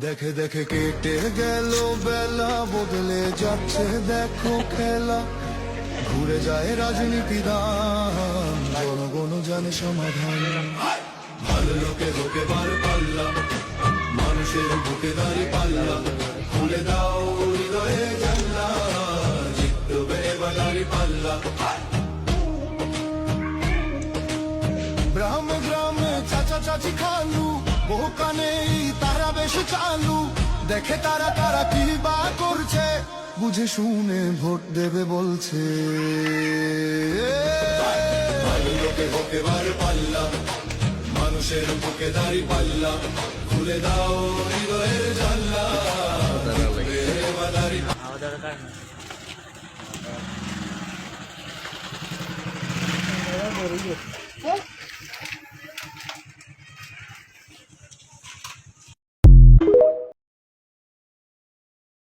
দেখে দেখে কেটে গেল বেলা, বদলে যাচ্ছে দেখো খেলা। ঘুরে যায় রাজনীতি দান, জনগণ জানে সমাধান। ভালো লোকে লোকে বার পাল্লা, মানুষের বুকে দাঁড়ি পাল্লা। খুলে দাও হৃদয়ে জানলা, জিতবে এবার দাঁড়ি পাল্লা। গ্রামে গ্রামে চাচা চাচি খালু, বহু কানে তারা বেশি চালু। দেখে তারা তারা কি বা করছে, বুঝে শুনে ভোট দেবে বলছে। ভালো লোকে হোকে বার পাল্লা, মানুষের বুকে দাঁড়ি পাল্লা। খুলে দাও হৃদয়ের জানলা, এবার দাঁড়ি।